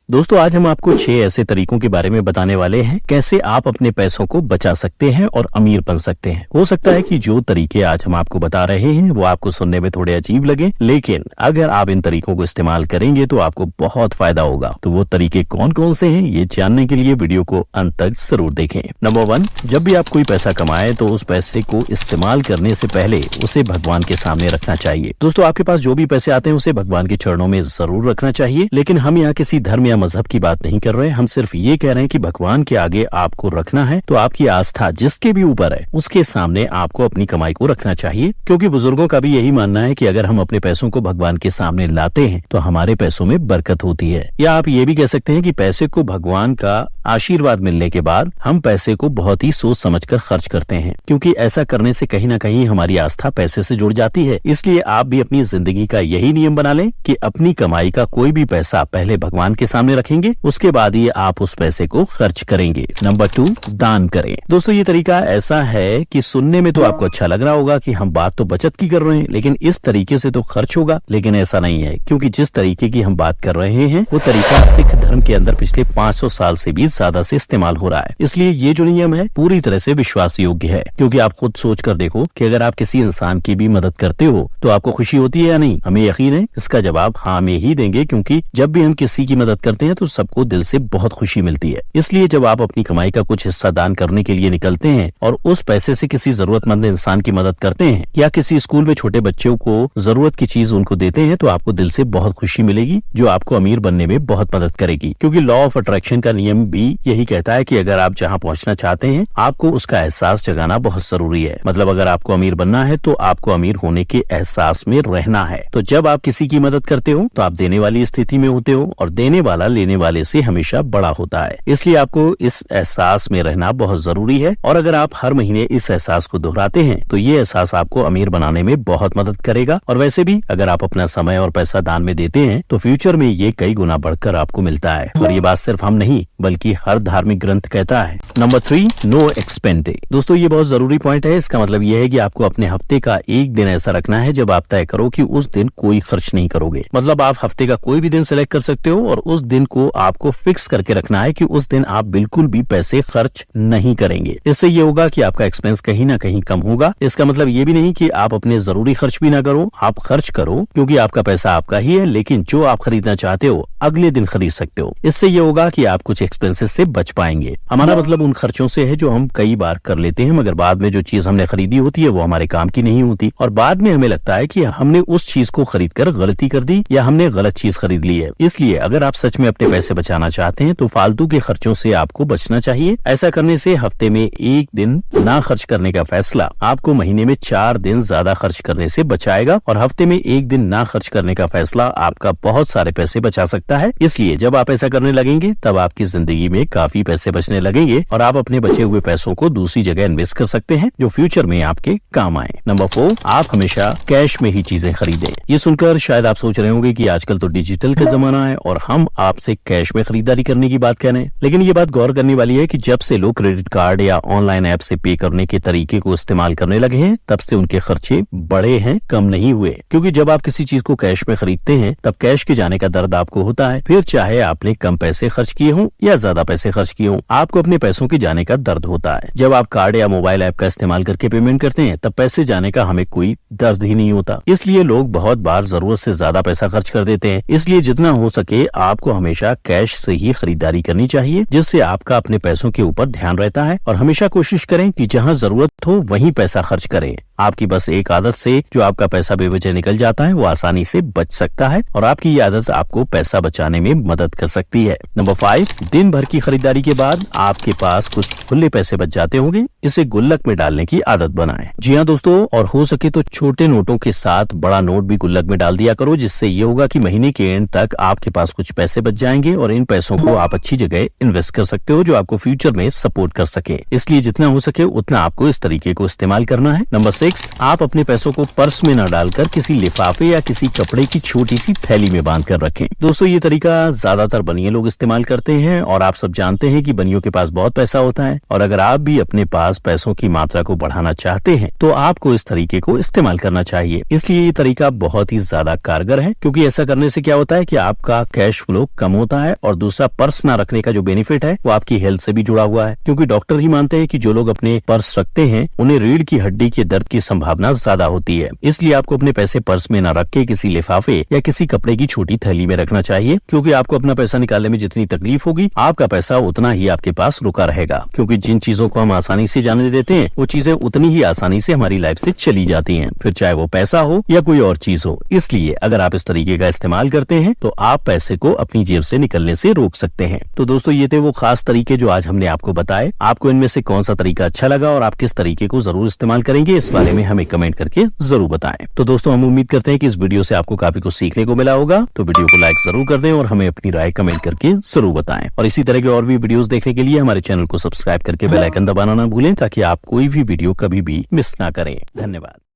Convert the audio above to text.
दोस्तों आज हम आपको 6 ऐसे तरीकों के बारे में बताने वाले हैं कैसे आप अपने पैसों को बचा सकते हैं और अमीर बन सकते हैं। हो सकता है कि जो तरीके आज हम आपको बता रहे हैं वो आपको सुनने में थोड़े अजीब लगे, लेकिन अगर आप इन तरीकों को इस्तेमाल करेंगे तो आपको बहुत फायदा होगा। तो वो तरीके कौन कौन से हैं ये जानने के लिए वीडियो को अंत तक जरूर देखें। नंबर 1, जब भी आप कोई पैसा कमाए तो उस पैसे को इस्तेमाल करने से पहले उसे भगवान के सामने रखना चाहिए। दोस्तों आपके पास जो भी पैसे आते हैं उसे भगवान के चरणों में जरूर रखना चाहिए, लेकिन हम यहाँ किसी धर्म मजहब की बात नहीं कर रहे हैं। हम सिर्फ ये कह रहे हैं कि भगवान के आगे आपको रखना है तो आपकी आस्था जिसके भी ऊपर है उसके सामने आपको अपनी कमाई को रखना चाहिए, क्योंकि बुजुर्गों का भी यही मानना है कि अगर हम अपने पैसों को भगवान के सामने लाते हैं तो हमारे पैसों में बरकत होती है। या आप ये भी कह सकते हैं कि पैसे को भगवान का आशीर्वाद मिलने के बाद हम पैसे को बहुत ही सोच समझकर खर्च करते हैं, क्योंकि ऐसा करने से कहीं ना कहीं हमारी आस्था पैसे से जुड़ जाती है। इसलिए आप भी अपनी जिंदगी का यही नियम बना लें कि अपनी कमाई का कोई भी पैसा पहले भगवान के सामने रखेंगे, उसके बाद ही आप उस पैसे को खर्च करेंगे। नंबर 2, दान करें। दोस्तों ये तरीका ऐसा है कि सुनने में तो आपको अच्छा लग रहा होगा कि हम बात तो बचत की कर रहे हैं, लेकिन इस तरीके से तो खर्च होगा, लेकिन ऐसा नहीं है, क्योंकि जिस तरीके की हम बात कर रहे हैं वो तरीका सिख धर्म के अंदर पिछले 500 साल से भी ज्यादा से इस्तेमाल हो रहा है। इसलिए ये जो नियम है पूरी तरह से विश्वास योग्य है, क्योंकि आप खुद सोच कर देखो कि अगर आप किसी इंसान की भी मदद करते हो तो आपको खुशी होती है या नहीं? हमें यकीन है इसका जवाब हाँ में ही देंगे, क्योंकि जब भी हम किसी की मदद करते हैं तो सबको दिल से बहुत खुशी मिलती है। इसलिए जब आप अपनी कमाई का कुछ हिस्सा दान करने के लिए निकलते हैं और उस पैसे से किसी जरूरतमंद इंसान की मदद करते हैं या किसी स्कूल में छोटे बच्चों को जरूरत की चीज उनको देते हैं तो आपको दिल से बहुत खुशी मिलेगी, जो आपको अमीर बनने में बहुत मदद करेगी। क्योंकि लॉ ऑफ अट्रैक्शन का नियम भी यही कहता है कि अगर आप जहाँ पहुँचना चाहते हैं आपको उसका एहसास जगाना बहुत जरूरी है। मतलब अगर आपको अमीर बनना है तो आपको अमीर होने के एहसास में रहना है। तो जब आप किसी की मदद करते हो तो आप देने वाली स्थिति में होते हो, और देने वाला लेने वाले से हमेशा बड़ा होता है। इसलिए आपको इस एहसास में रहना बहुत जरूरी है, और अगर आप हर महीने इस एहसास को दोहराते हैं तो ये एहसास आपको अमीर बनाने में बहुत मदद करेगा। और वैसे भी अगर आप अपना समय और पैसा दान में देते हैं तो फ्यूचर में ये कई गुना बढ़कर आपको मिलता है। और ये बात सिर्फ हम नहीं बल्कि हर धार्मिक ग्रंथ कहता है। Number 3, no expense. दोस्तों ये बहुत जरूरी पॉइंट है। इसका मतलब यह है कि आपको अपने हफ्ते का एक दिन ऐसा रखना है जब आप तय करो कि उस दिन कोई खर्च नहीं करोगे। मतलब आप हफ्ते का कोई भी दिन सिलेक्ट कर सकते हो और उस दिन को आपको फिक्स करके रखना है कि उस दिन आप बिल्कुल भी पैसे खर्च नहीं करेंगे। इससे ये होगा कि आपका एक्सपेंस कहीं ना कहीं कम होगा। इसका मतलब ये भी नहीं कि आप अपने जरूरी खर्च भी ना करो, आप खर्च करो, क्योंकि आपका पैसा आपका ही है, लेकिन जो आप खरीदना चाहते हो अगले दिन खरीद सकते हो। इससे ये होगा कि आप कुछ एक्सपेंसेस से बच पाएंगे। हमारा मतलब उन खर्चों से है जो हम कई बार कर लेते हैं, मगर बाद में जो चीज हमने खरीदी होती है वो हमारे काम की नहीं होती, और बाद में हमें लगता है कि हमने उस चीज को खरीद कर गलती कर दी या हमने गलत चीज खरीद ली है। इसलिए अगर आप सच में अपने पैसे बचाना चाहते हैं तो फालतू के खर्चों से आपको बचना चाहिए। ऐसा करने से हफ्ते में एक दिन ना खर्च करने का फैसला आपको महीने में 4 दिन ज्यादा खर्च करने से बचाएगा, और हफ्ते में एक दिन ना खर्च करने का फैसला आपका बहुत सारे पैसे बचा सकता है। इसलिए जब आप ऐसा करने लगेंगे तब आपकी जिंदगी में काफी पैसे बचने लगेंगे और आप अपने बचे हुए पैसों को दूसरी जगह इन्वेस्ट कर सकते हैं जो फ्यूचर में आपके काम आए। नंबर 4, आप हमेशा कैश में ही चीजें खरीदें। ये सुनकर शायद आप सोच रहे होंगे कि आजकल तो डिजिटल का जमाना है और हम आपसे कैश में खरीदारी करने की बात कह रहे हैं, लेकिन ये बात गौर करने वाली है कि जब से लोग क्रेडिट कार्ड या ऑनलाइन ऐप से पे करने के तरीके को इस्तेमाल करने लगे हैं तब से उनके खर्चे बढ़े हैं, कम नहीं हुए। क्योंकि जब आप किसी चीज को कैश में खरीदते हैं तब कैश के जाने का दर्द आपको होता है, फिर चाहे आपने कम पैसे खर्च किए हों या ज्यादा पैसे खर्च किए हों, आपको अपने पैसों के जाने का दर्द होता है। जब आप कार्ड या मोबाइल ऐप का इस्तेमाल करके पेमेंट करते हैं तब पैसे जाने का हमें कोई दर्द ही नहीं होता। इसलिए लोग बहुत बार जरूरत से ज्यादा पैसा खर्च कर देते हैं। इसलिए जितना हो सके आपको हमेशा कैश से ही खरीदारी करनी चाहिए, जिससे आपका अपने पैसों के ऊपर ध्यान रहता है। और हमेशा कोशिश करें कि जहां जरूरत हो वहीं पैसा खर्च करें। आपकी बस एक आदत से जो आपका पैसा बेवजह निकल जाता है वो आसानी से बच सकता है, और आपकी ये आदत आपको पैसा बचाने में मदद कर सकती है। नंबर 5, दिन भर की खरीदारी के बाद आपके पास कुछ खुले पैसे बच जाते होंगे, इसे गुल्लक में डालने की आदत बनाएं। जी हाँ दोस्तों, और हो सके तो छोटे नोटों के साथ बड़ा नोट भी गुल्लक में डाल दिया करो, जिससे ये होगा कि महीने के एंड तक आपके पास कुछ पैसे बच जाएंगे और इन पैसों को आप अच्छी जगह इन्वेस्ट कर सकते हो जो आपको फ्यूचर में सपोर्ट कर सके। इसलिए जितना हो सके उतना आपको इस तरीके को इस्तेमाल करना है। नंबर 6, 6, आप अपने पैसों को पर्स में न डालकर किसी लिफाफे या किसी कपड़े की छोटी सी थैली में बांध कर रखें। दोस्तों ये तरीका ज्यादातर बनिए लोग इस्तेमाल करते हैं और आप सब जानते हैं कि बनियों के पास बहुत पैसा होता है और अगर आप भी अपने पास पैसों की मात्रा को बढ़ाना चाहते हैं तो आपको इस तरीके को इस्तेमाल करना चाहिए। इसलिए ये तरीका बहुत ही ज्यादा कारगर है, क्योंकि ऐसा करने से क्या होता है कि आपका कैश फ्लो कम होता है और दूसरा पर्स ना रखने का जो बेनिफिट है वो आपकी हेल्थ से भी जुड़ा हुआ है, क्योंकि डॉक्टर ही मानते हैं कि जो लोग अपने पर्स रखते हैं उन्हें रीढ़ की हड्डी के दर्द की संभावना ज्यादा होती है। इसलिए आपको अपने पैसे पर्स में न रख के किसी लिफाफे या किसी कपड़े की छोटी थैली में रखना चाहिए, क्योंकि आपको अपना पैसा निकालने में जितनी तकलीफ होगी आपका पैसा उतना ही आपके पास रुका रहेगा, क्योंकि जिन चीजों को हम आसानी से जाने देते हैं वो चीजें उतनी ही आसानी से हमारी लाइफ से चली जाती हैं, फिर चाहे वो पैसा हो या कोई और चीज हो। इसलिए अगर आप इस तरीके का इस्तेमाल करते हैं तो आप पैसे को अपनी जेब से निकलने से रोक सकते हैं। तो दोस्तों ये थे वो खास तरीके जो आज हमने आपको बताए। आपको इनमें से कौन सा तरीका अच्छा लगा और आप किस तरीके को जरूर इस्तेमाल करेंगे, इस बारे में हमें कमेंट करके जरूर बताएं। तो दोस्तों हम उम्मीद करते हैं कि इस वीडियो से आपको काफी कुछ सीखने को मिला होगा। तो वीडियो को लाइक जरूर कर दें और हमें अपनी राय कमेंट करके जरूर बताएं। और इसी तरह के और भी वीडियोस देखने के लिए हमारे चैनल को सब्सक्राइब करके बेल आइकन दबाना ना भूलें, ताकि आप कोई भी वीडियो कभी भी मिस ना करें। धन्यवाद।